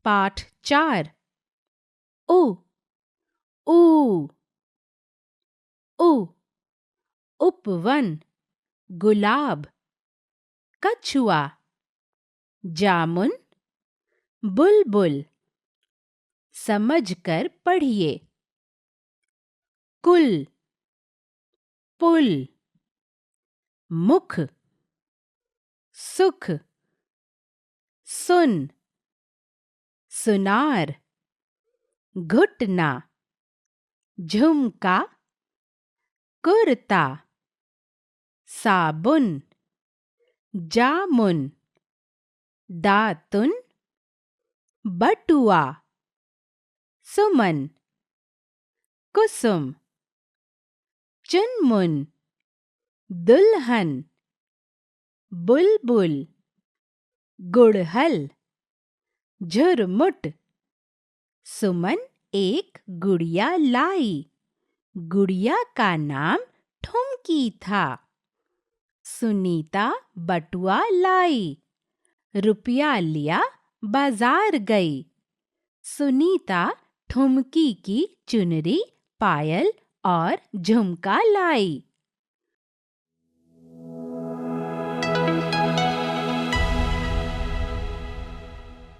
पाठ 4। उ ऊ उ उपवन, गुलाब, कछुआ, जामुन, बुलबुल। समझकर पढ़िए। कुल, पुल, मुख, सुख, सुन, सुनार, घुटना, झुमका, कुर्ता, साबुन, जामुन, दातुन, बटुआ, सुमन, कुसुम, चुनमुन, दुल्हन, बुलबुल, गुड़हल, झुरमुट। सुमन एक गुड़िया लाई। गुड़िया का नाम ठुमकी था। सुनीता बटुआ लाई। रुपया लिया बाजार गई। सुनीता ठुमकी की चुनरी, पायल और झुमका लाई।